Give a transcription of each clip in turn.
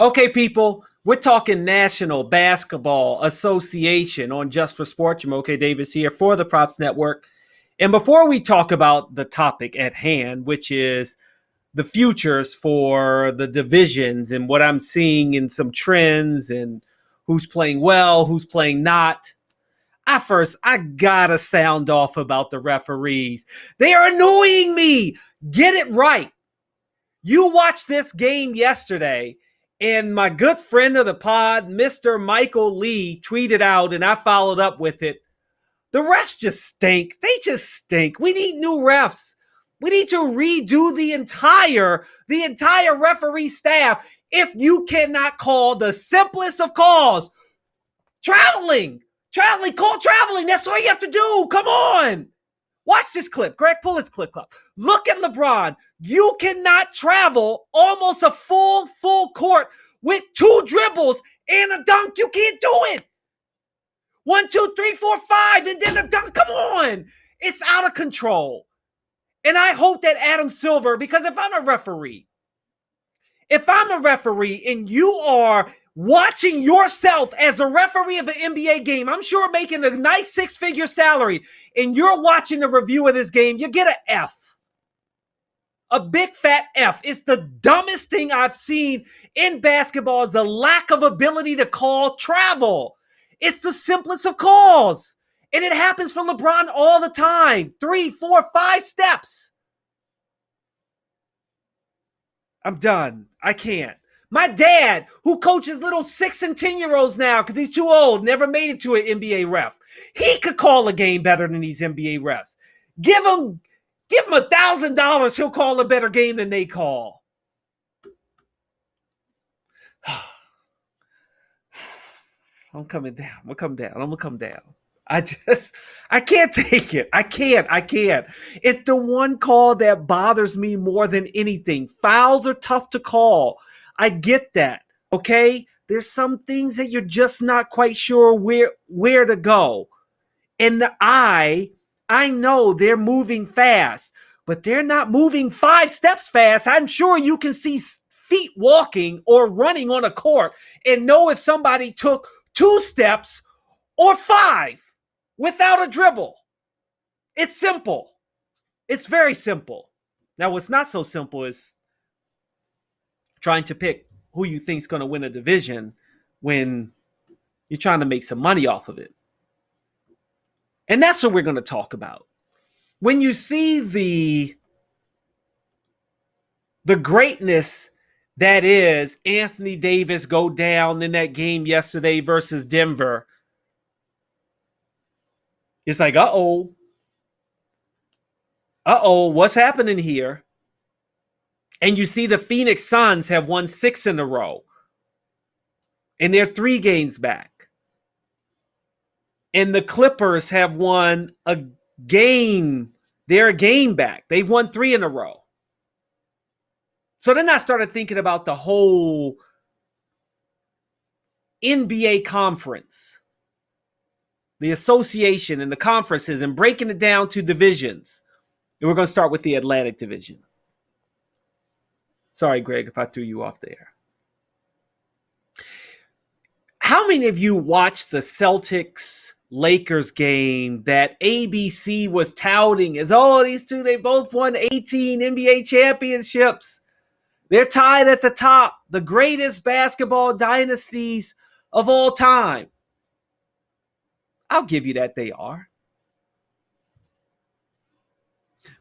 Okay, people, we're talking National Basketball Association on Just for Sport. Jumoke Davis here for the Props Network. And before we talk about the topic at hand, which is the futures for the divisions and what I'm seeing in some trends and who's playing well, who's playing not, I gotta sound off about the referees. They are annoying me. Get it right. You watched this game yesterday, and my good friend of the pod, Mr. Michael Lee, tweeted out, and I followed up with it. The refs just stink. They just stink. We need new refs. We need to redo the entire referee staff if you cannot call the simplest of calls. Traveling. Call traveling. That's all you have to do. Come on. Watch this clip. Greg, pull this clip up. Look at LeBron. You cannot travel almost a full court with two dribbles and a dunk. You can't do it. 1, 2, 3, 4, 5, and then a dunk. Come on. It's out of control. And I hope that Adam Silver, because if I'm a referee and you are watching yourself as a referee of an NBA game, I'm sure making a nice 6-figure salary, and you're watching the review of this game, you get an F. A big fat F. It's the dumbest thing I've seen in basketball is the lack of ability to call travel. It's the simplest of calls. And it happens for LeBron all the time. 3, 4, 5 steps. I'm done. I can't. My dad, who coaches little 6 and 10-year-olds now because he's too old, never made it to an NBA ref. He could call a game better than these NBA refs. Give him $1,000, he'll call a better game than they call. I'm coming down. I'm gonna come down. I can't take it. I can't. It's the one call that bothers me more than anything. Fouls are tough to call. I get that. Okay? There's some things that you're just not quite sure where to go. And the I know they're moving fast, but they're not moving 5 steps fast. I'm sure you can see feet walking or running on a court and know if somebody took 2 steps or 5 without a dribble. It's simple. It's very simple. Now, what's not so simple is trying to pick who you think is going to win a division when you're trying to make some money off of it. And that's what we're going to talk about. When you see the greatness that is Anthony Davis go down in that game yesterday versus Denver, it's like, uh-oh, what's happening here? And you see the Phoenix Suns have won 6 in a row. And they're 3 games back. And the Clippers have won a game. They're a game back. They've won 3 in a row. So then I started thinking about the whole NBA conference, the association and the conferences, and breaking it down to divisions. And we're going to start with the Atlantic Division. Sorry, Greg, if I threw you off there. How many of you watched the Celtics-Lakers game that ABC was touting as, these two, they both won 18 NBA championships. They're tied at the top, the greatest basketball dynasties of all time. I'll give you that they are.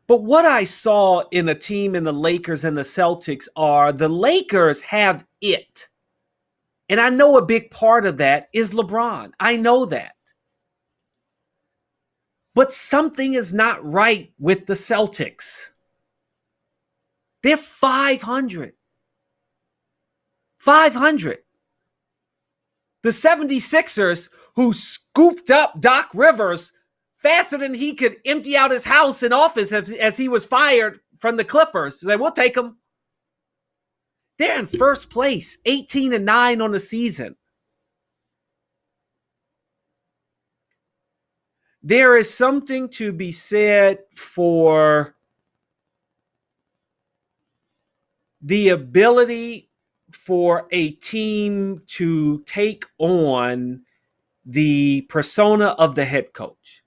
But what I saw in a team in the Lakers and the Celtics are the Lakers have it. And I know a big part of that is LeBron. I know that. But something is not right with the Celtics. They're 500. 500. The 76ers, who scooped up Doc Rivers faster than he could empty out his house and office as he was fired from the Clippers. They will take him. They're in first place, 18-9 on the season. There is something to be said for the ability for a team to take on the persona of the head coach.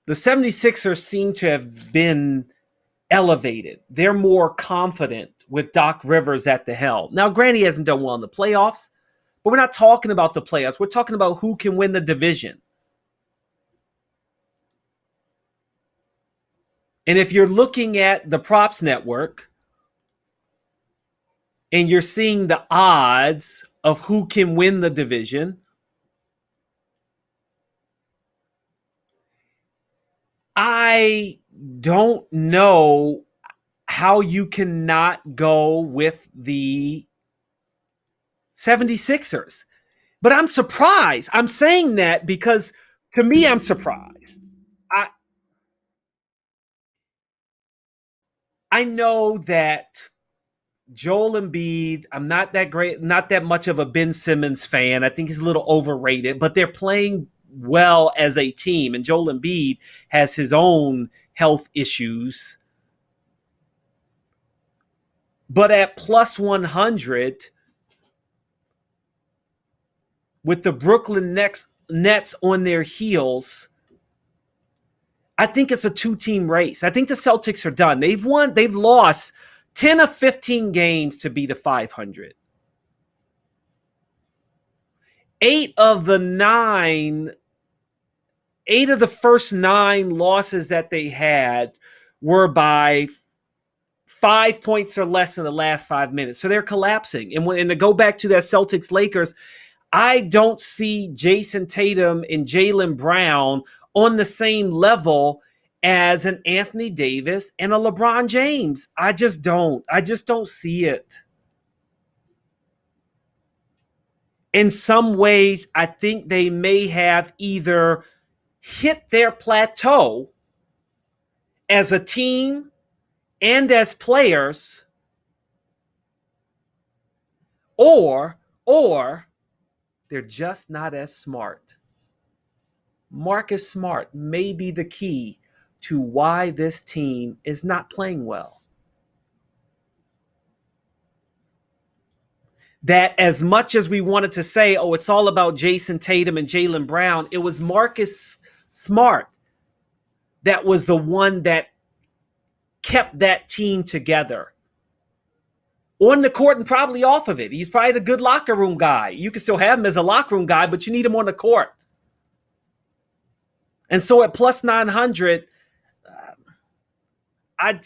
The 76ers seem to have been elevated. They're more confident with Doc Rivers at the helm. Now, granted, he hasn't done well in the playoffs, but we're not talking about the playoffs. We're talking about who can win the division. And if you're looking at the props network and you're seeing the odds of who can win the division, I don't know how you cannot go with the 76ers. But I'm surprised. I'm saying that because to me, I'm surprised. I know that Joel Embiid, I'm not that great, not that much of a Ben Simmons fan. I think he's a little overrated, but they're playing well as a team. And Joel Embiid has his own health issues. But at plus 100, with the Brooklyn Nets on their heels, I think it's a two-team race. I think the Celtics are done. They've lost 10 of 15 games to be the 500. 8 of the first 9 losses that they had were by 5 points or less in the last 5 minutes. So they're collapsing. And to go back to that Celtics Lakers, I don't see Jason Tatum and Jaylen Brown on the same level as an Anthony Davis and a LeBron James. I just don't see it. In some ways, I think they may have either hit their plateau as a team and as players, or they're just not as smart. Marcus Smart may be the key to why this team is not playing well. That as much as we wanted to say, oh, it's all about Jason Tatum and Jaylen Brown, it was Marcus Smart that was the one that kept that team together. On the court and probably off of it. He's probably the good locker room guy. You can still have him as a locker room guy, but you need him on the court. And so at plus 900, I'd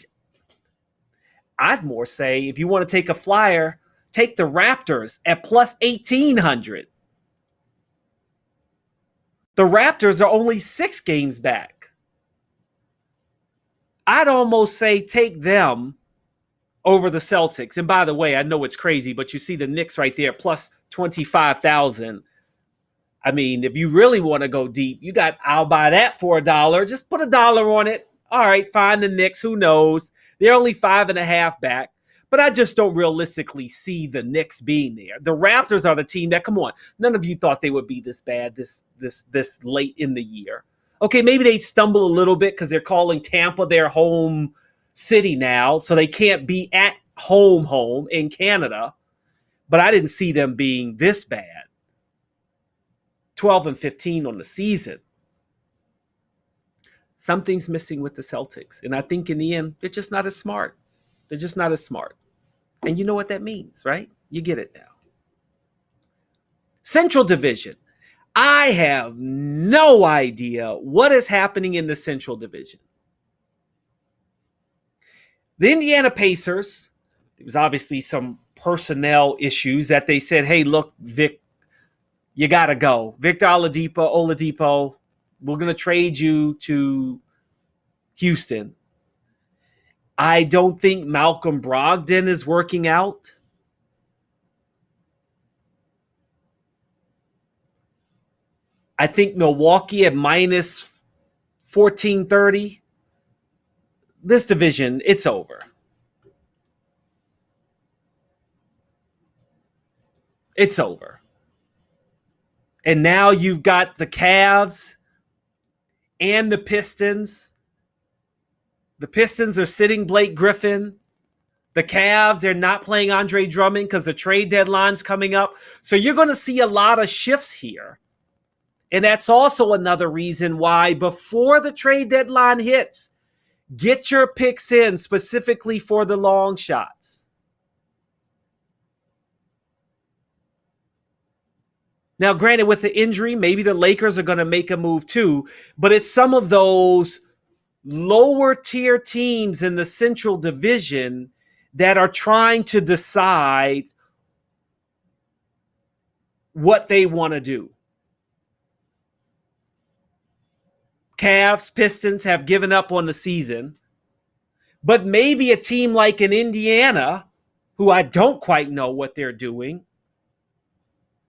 more say if you want to take a flyer, take the Raptors at plus 1,800. The Raptors are only 6 games back. I'd almost say take them over the Celtics. And by the way, I know it's crazy, but you see the Knicks right there, plus 25,000. I mean, if you really want to go deep, I'll buy that for $1. Just put $1 on it. All right, fine, the Knicks, who knows? They're only 5.5 back. But I just don't realistically see the Knicks being there. The Raptors are the team that, come on, none of you thought they would be this bad this late in the year. Okay, maybe they stumble a little bit because they're calling Tampa their home city now, so they can't be at home in Canada. But I didn't see them being this bad. 12-15 on the season. Something's missing with the Celtics. And I think in the end, they're just not as smart. They're just not as smart. And you know what that means, right? You get it now. Central Division. I have no idea what is happening in the Central Division. The Indiana Pacers, there was obviously some personnel issues that they said, hey, look, Vic, you got to go. Victor Oladipo, we're going to trade you to Houston. I don't think Malcolm Brogdon is working out. I think Milwaukee at minus 1430. This division, it's over. It's over. And now you've got the Cavs and the Pistons. The Pistons are sitting Blake Griffin. The Cavs, they're not playing Andre Drummond because the trade deadline's coming up. So you're going to see a lot of shifts here. And that's also another reason why before the trade deadline hits, get your picks in specifically for the long shots. Now, granted, with the injury, maybe the Lakers are going to make a move too, but it's some of those lower tier teams in the Central Division that are trying to decide what they want to do. Cavs, Pistons have given up on the season, but maybe a team like an Indiana, who I don't quite know what they're doing,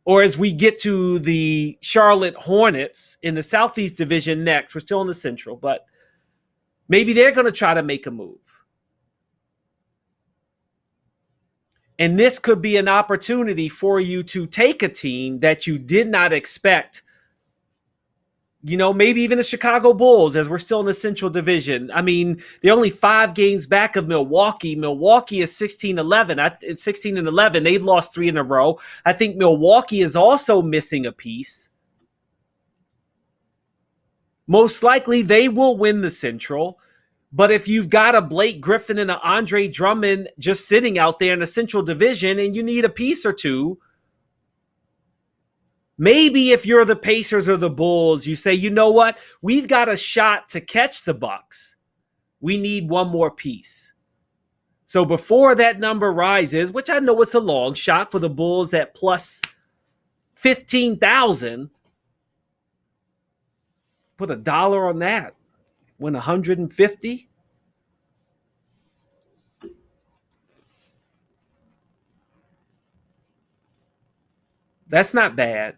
or as we get to the Charlotte Hornets in the Southeast Division next, we're still in the Central, but maybe they're going to try to make a move. And this could be an opportunity for you to take a team that you did not expect. You know, maybe even the Chicago Bulls, as we're still in the Central Division. I mean, they're only 5 games back of Milwaukee. Milwaukee is 16-11. It's 16-11. They've lost 3 in a row. I think Milwaukee is also missing a piece. Most likely, they will win the Central. But if you've got a Blake Griffin and an Andre Drummond just sitting out there in the Central Division and you need a piece or two, maybe if you're the Pacers or the Bulls, you say, you know what? We've got a shot to catch the Bucks. We need one more piece. So before that number rises, which I know it's a long shot for the Bulls at plus 15,000, put $1 on that. Win 150. That's not bad.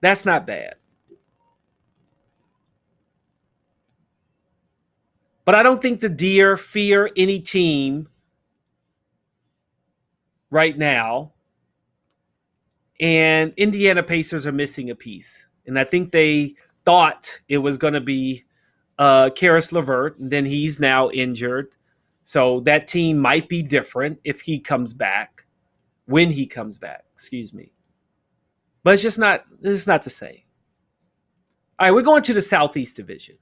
That's not bad. But I don't think the Deer fear any team right now. And Indiana Pacers are missing a piece. And I think they thought it was going to be Karis LeVert, and then he's now injured. So that team might be different if he comes back, when he comes back, excuse me. But it's not the same. All right, we're going to the Southeast Division.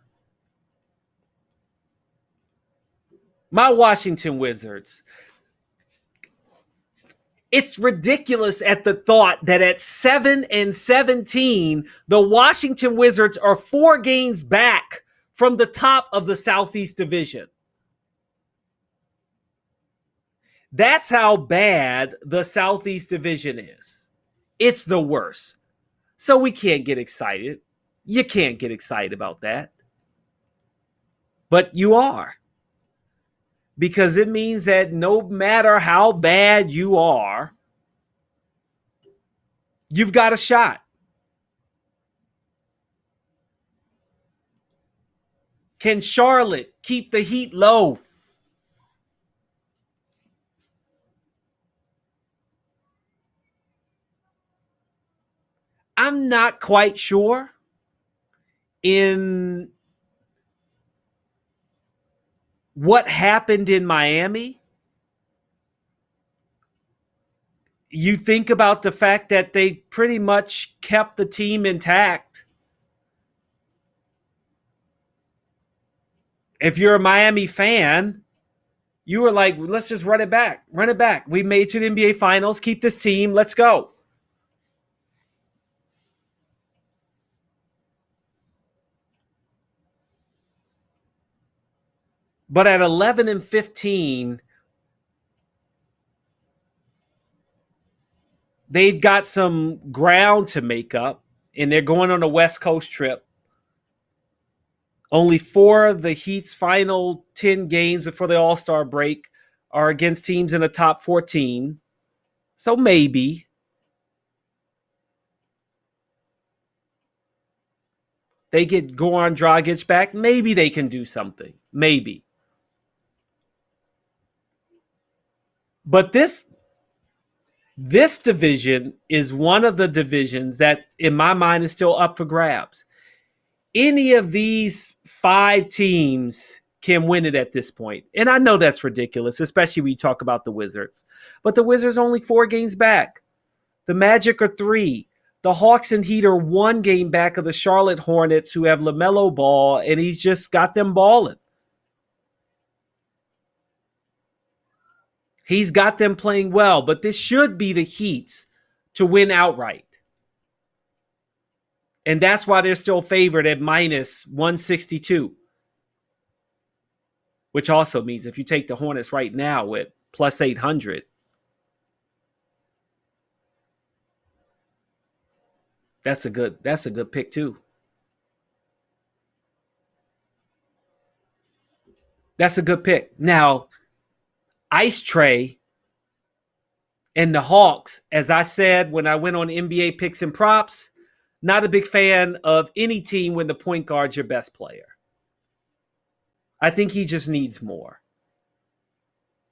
My Washington Wizards. It's ridiculous at the thought that at 7-17, the Washington Wizards are 4 games back from the top of the Southeast Division. That's how bad the Southeast Division is. It's the worst. So we can't get excited. You can't get excited about that. But you are. Because it means that no matter how bad you are, you've got a shot. Can Charlotte keep the heat low? I'm not quite sure. In what happened in Miami, you think about the fact that they pretty much kept the team intact. If you're a Miami fan, you were like, let's just run it back. Run it back. We made it to the NBA Finals. Keep this team. Let's go. But at 11-15, they've got some ground to make up, and they're going on a West Coast trip. Only 4 of the Heat's final 10 games before the All-Star break are against teams in the top 14. So maybe. They get Goran Dragic back. Maybe they can do something. Maybe. But this division is one of the divisions that, in my mind, is still up for grabs. Any of these 5 teams can win it at this point. And I know that's ridiculous, especially when you talk about the Wizards. But the Wizards are only 4 games back. The Magic are 3. The Hawks and Heat are 1 game back of the Charlotte Hornets, who have LaMelo Ball, and he's just got them balling. He's got them playing well, but this should be the Heat's to win outright. And that's why they're still favored at minus 162. Which also means if you take the Hornets right now at plus 800, that's a good pick too. That's a good pick. Now, IceTrae and the Hawks, as I said when I went on NBA picks and props, not a big fan of any team when the point guard's your best player. I think he just needs more.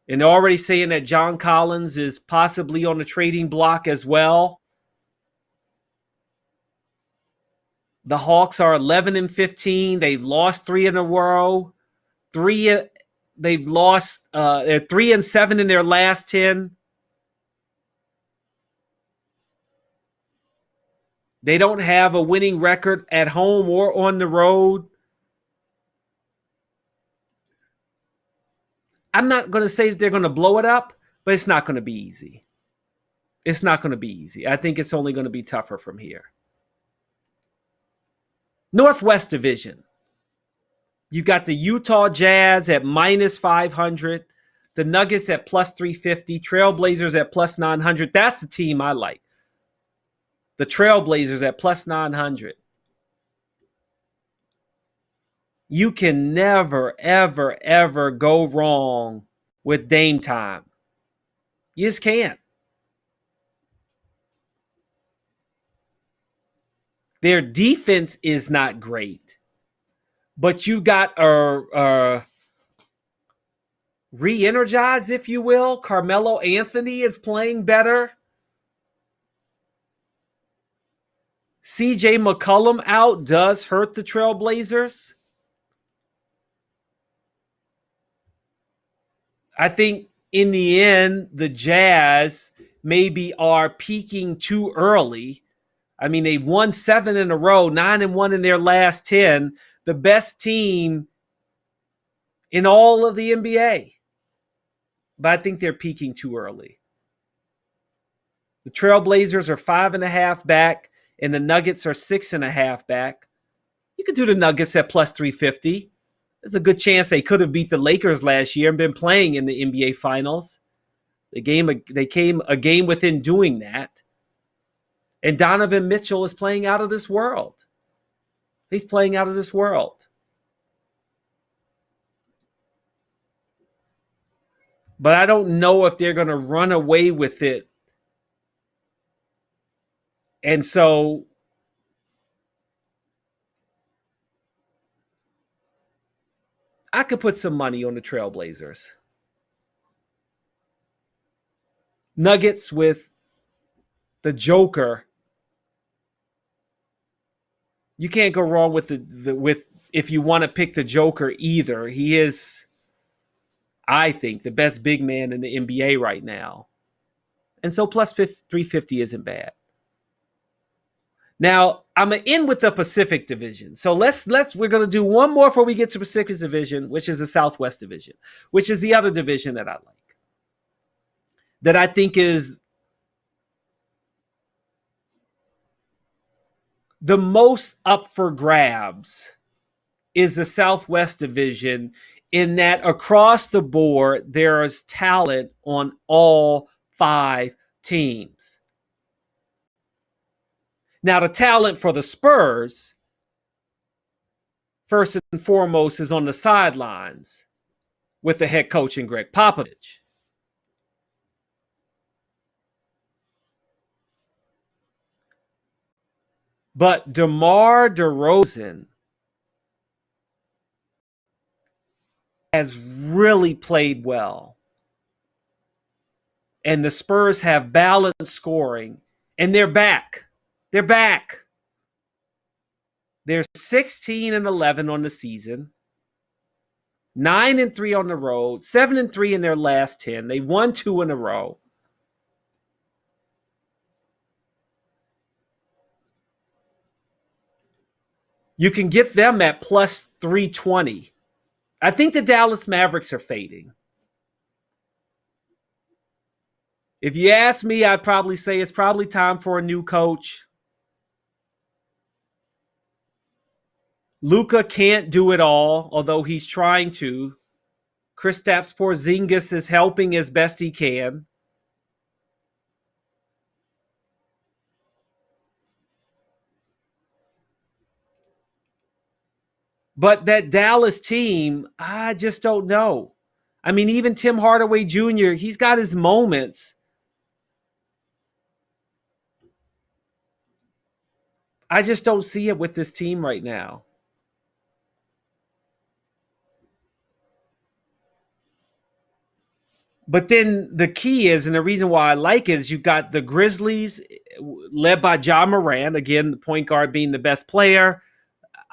And they're already saying that John Collins is possibly on the trading block as well. The Hawks are 11-15. They've lost 3 in a row. They've lost. They're 3-7 in their last 10. They don't have a winning record at home or on the road. I'm not going to say that they're going to blow it up, but it's not going to be easy. It's not going to be easy. I think it's only going to be tougher from here. Northwest Division. You got the Utah Jazz at minus 500, the Nuggets at plus 350, Trailblazers at plus 900. That's the team I like. The Trailblazers at plus 900. You can never, ever, ever go wrong with Dame time. You just can't. Their defense is not great, but you got re-energized, if you will. Carmelo Anthony is playing better. CJ McCollum out does hurt the Trailblazers. I think in the end, the Jazz maybe are peaking too early. I mean, they won 7 in a row, 9-1 in their last 10. The best team in all of the NBA. But I think they're peaking too early. The Trailblazers are 5.5 back, and the Nuggets are 6.5 back. You could do the Nuggets at plus 350. There's a good chance they could have beat the Lakers last year and been playing in the NBA Finals. They came a game within doing that. And Donovan Mitchell is playing out of this world. He's playing out of this world. But I don't know if they're going to run away with it. And so I could put some money on the Trailblazers. Nuggets with the Joker. You can't go wrong with with if you want to pick the Joker either. He is, I think, the best big man in the NBA right now. And so plus 350 isn't bad. Now, I'm going to end with the Pacific Division. So we're going to do one more before we get to Pacific Division, which is the Southwest Division, which is the other division that I like. That I think is the most up for grabs is the Southwest Division, in that across the board, there is talent on all 5 teams. Now, the talent for the Spurs, first and foremost, is on the sidelines with the head coach in Greg Popovich. But DeMar DeRozan has really played well. And the Spurs have balanced scoring. And they're back. They're back. They're 16-11 on the season. 9-3 on the road, 7-3 in their last 10. They won 2 in a row. You can get them at plus 320. I think the Dallas Mavericks are fading. If you ask me, I'd probably say it's probably time for a new coach. Luka can't do it all, although he's trying to. Kristaps Porzingis is helping as best he can. But that Dallas team, I just don't know. I mean, even Tim Hardaway Jr., he's got his moments. I just don't see it with this team right now. But then the key is, and the reason why I like it is you've got the Grizzlies led by Ja Morant, again, the point guard being the best player.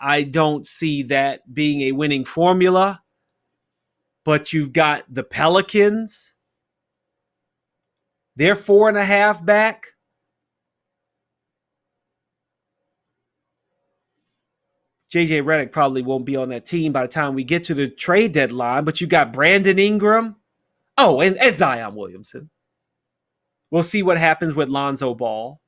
I don't see that being a winning formula. But you've got the Pelicans. They're 4.5 back. JJ Redick probably won't be on that team by the time we get to the trade deadline. But you got Brandon Ingram. Oh, and Zion Williamson. We'll see what happens with Lonzo Ball.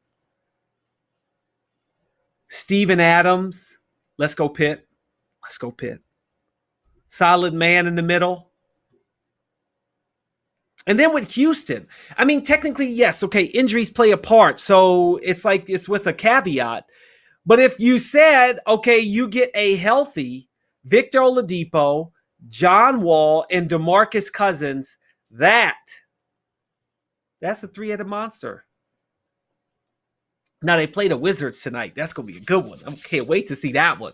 Steven Adams. Let's go Pitt. Let's go Pitt. Solid man in the middle. And then with Houston, I mean, technically, yes, okay, injuries play a part. So it's like it's with a caveat. But if you said, okay, you get a healthy Victor Oladipo, John Wall, and DeMarcus Cousins, that's a three-headed monster. Now, they play the Wizards tonight. That's going to be a good one. I can't wait to see that one.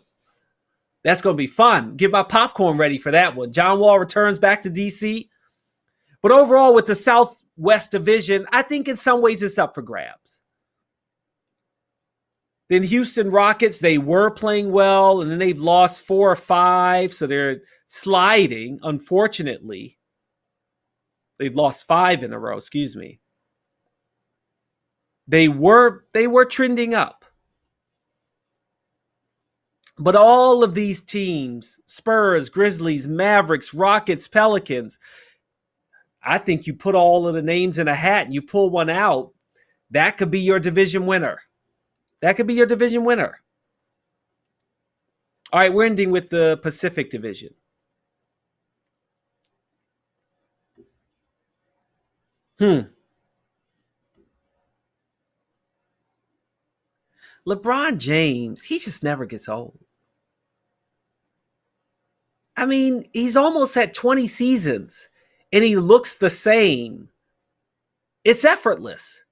That's going to be fun. Get my popcorn ready for that one. John Wall returns back to D.C., but overall, with the Southwest Division, I think in some ways it's up for grabs. Then Houston Rockets, they were playing well, and then they've lost 4 or 5, so they're sliding, unfortunately. They've lost 5 in a row, excuse me. They were trending up. But all of these teams, Spurs, Grizzlies, Mavericks, Rockets, Pelicans, I think you put all of the names in a hat and you pull one out, that could be your division winner. That could be your division winner. All right, we're ending with the Pacific Division. LeBron James, he just never gets old. I mean, he's almost at 20 seasons and he looks the same. It's effortless.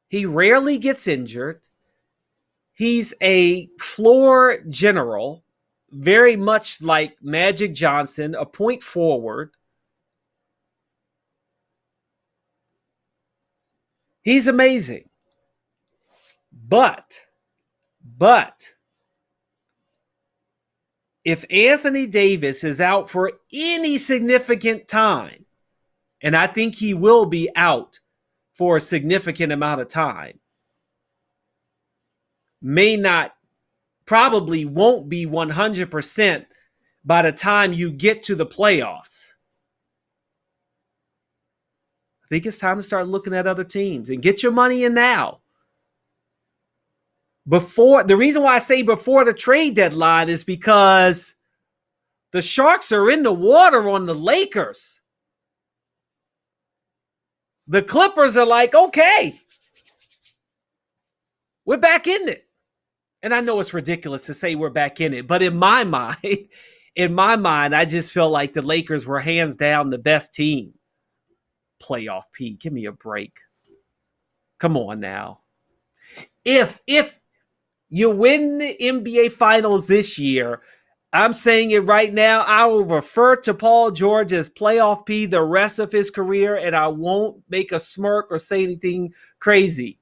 He rarely gets injured. He's a floor general, very much like Magic Johnson, a point forward. He's amazing. But if Anthony Davis is out for any significant time, and I think he will be out for a significant amount of time, probably won't be 100% by the time you get to the playoffs. I think it's time to start looking at other teams and get your money in now. The reason why I say before the trade deadline is because the Sharks are in the water on the Lakers. The Clippers are like, okay, we're back in it. And I know it's ridiculous to say we're back in it, but in my mind, I just feel like the Lakers were hands down the best team. Playoff P, give me a break. Come on now. If you win the NBA Finals this year, I'm saying it right now, I will refer to Paul George as playoff P the rest of his career, and I won't make a smirk or say anything crazy.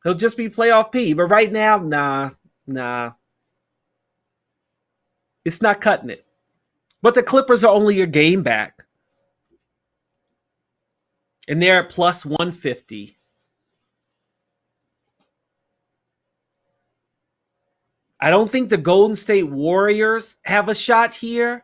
He'll just be playoff P. But right now, nah. It's not cutting it. But the Clippers are only a game back. And they're at plus 150. I don't think the Golden State Warriors have a shot here.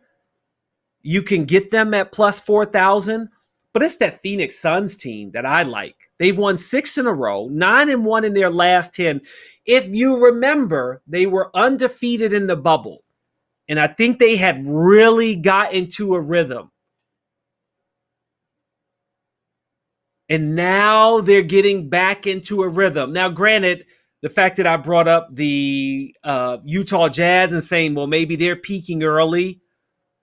You can get them at plus 4,000, but it's that Phoenix Suns team that I like. They've won 6 in a row, 9-1 in their last 10. If you remember, they were undefeated in the bubble, and I think they had really got into a rhythm. And now they're getting back into a rhythm. Now, granted, the fact that I brought up the Utah Jazz and saying, well, maybe they're peaking early.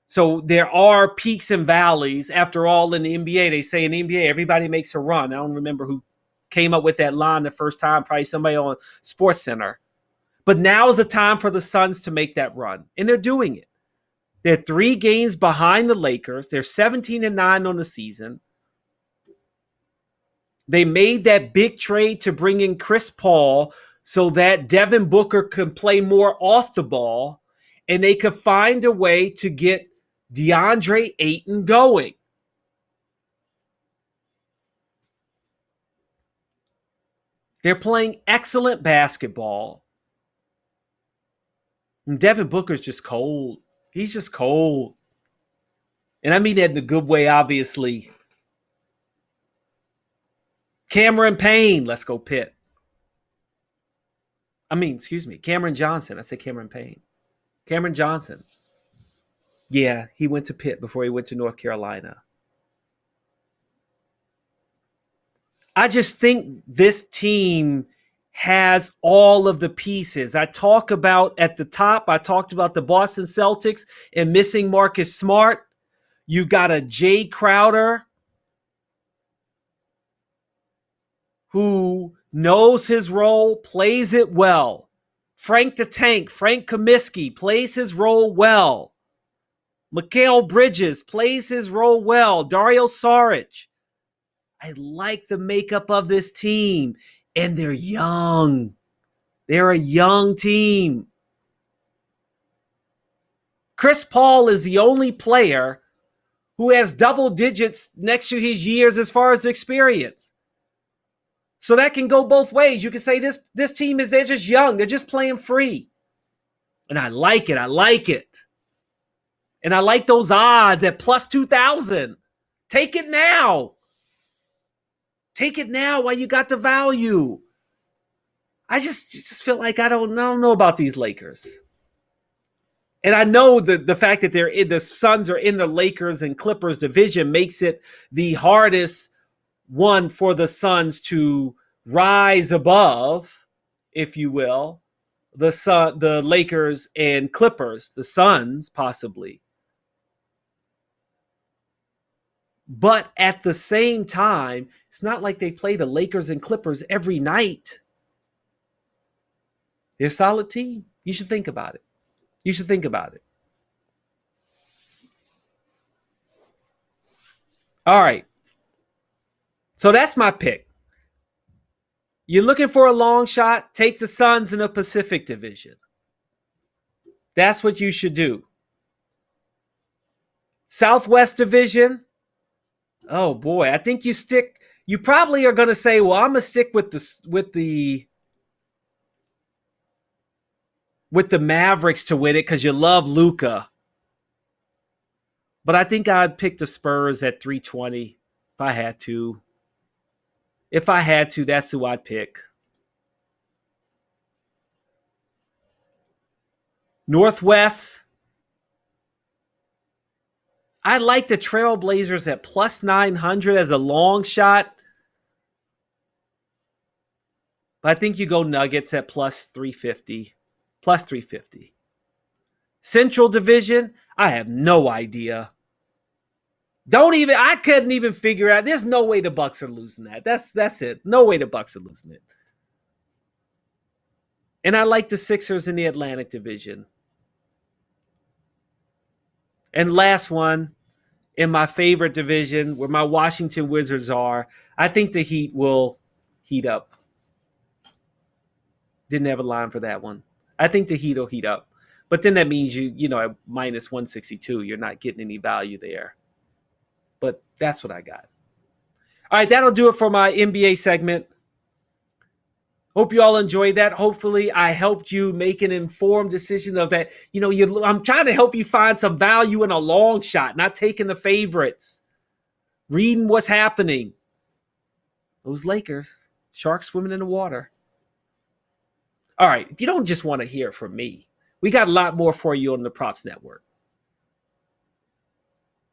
So there are peaks and valleys. After all, in the NBA, they say in the NBA, everybody makes a run. I don't remember who came up with that line the first time, probably somebody on SportsCenter. But now is the time for the Suns to make that run, and they're doing it. They're 3 games behind the Lakers. They're 17-9 on the season. They made that big trade to bring in Chris Paul so that Devin Booker could play more off the ball, and they could find a way to get DeAndre Ayton going. They're playing excellent basketball. And Devin Booker's just cold. He's just cold. And I mean that in a good way, obviously. Cameron Payne. Let's go Pitt. Cameron Johnson. I said Cameron Payne. Cameron Johnson. Yeah, he went to Pitt before he went to North Carolina. I just think this team has all of the pieces. At the top, I talked about the Boston Celtics and missing Marcus Smart. You got a Jay Crowder who knows his role, plays it well. Frank the Tank, Frank Kaminsky plays his role well. Mikal Bridges plays his role well. Dario Saric. I like the makeup of this team. And they're young. They're a young team. Chris Paul is the only player who has double digits next to his years as far as experience. So that can go both ways. You can say this team they're just young. They're just playing free. And I like it. I like it. And I like those odds at plus 2,000. Take it now. Take it now while you got the value. I just feel like I don't know about these Lakers. And I know the fact that the Suns are in the Lakers and Clippers division makes it the hardest one for the Suns to rise above, if you will, the Lakers and Clippers, the Suns possibly. But at the same time, it's not like they play the Lakers and Clippers every night. They're a solid team. You should think about it. You should think about it. All right. So that's my pick. You're looking for a long shot? Take the Suns in the Pacific Division. That's what you should do. Southwest Division. Oh boy, I think you probably are going to say, well, I'm going to stick with the Mavericks to win it because you love Luka. But I think I'd pick the Spurs at 320 if I had to. If I had to, that's who I'd pick. Northwest. I like the Trailblazers at plus 900 as a long shot. But I think you go Nuggets at plus 350. Plus 350. Central Division, I have no idea. I couldn't even figure out. There's no way the Bucks are losing that. That's it. No way the Bucks are losing it. And I like the Sixers in the Atlantic Division. And last one, in my favorite division, where my Washington Wizards are, I think the Heat will heat up. Didn't have a line for that one. I think the Heat will heat up. But then that means at minus 162, you're not getting any value there. But that's what I got. All right, that'll do it for my NBA segment. Hope you all enjoyed that. Hopefully, I helped you make an informed decision of that. I'm trying to help you find some value in a long shot, not taking the favorites, reading what's happening. Those Lakers, sharks swimming in the water. All right, if you don't just want to hear from me, we got a lot more for you on the Props Network.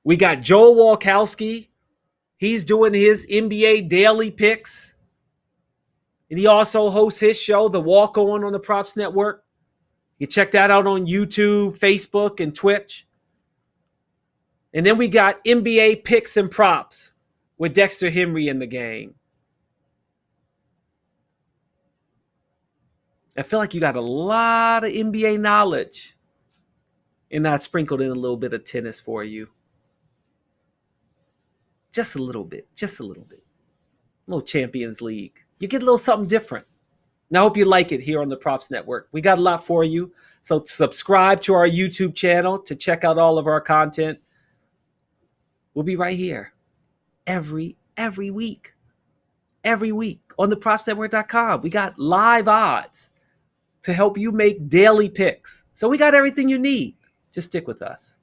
We got Joel Walkowski. He's doing his NBA daily picks. And he also hosts his show, The Walk On the Props Network. You check that out on YouTube, Facebook, and Twitch. And then we got NBA Picks and Props with Dexter Henry and the gang. I feel like you got a lot of NBA knowledge. And I sprinkled in a little bit of tennis for you. Just a little bit. A little Champions League. You get a little something different. And I hope you like it here on the Props Network. We got a lot for you. So subscribe to our YouTube channel to check out all of our content. We'll be right here every week. Every week on the propsnetwork.com. We got live odds to help you make daily picks. So we got everything you need. Just stick with us.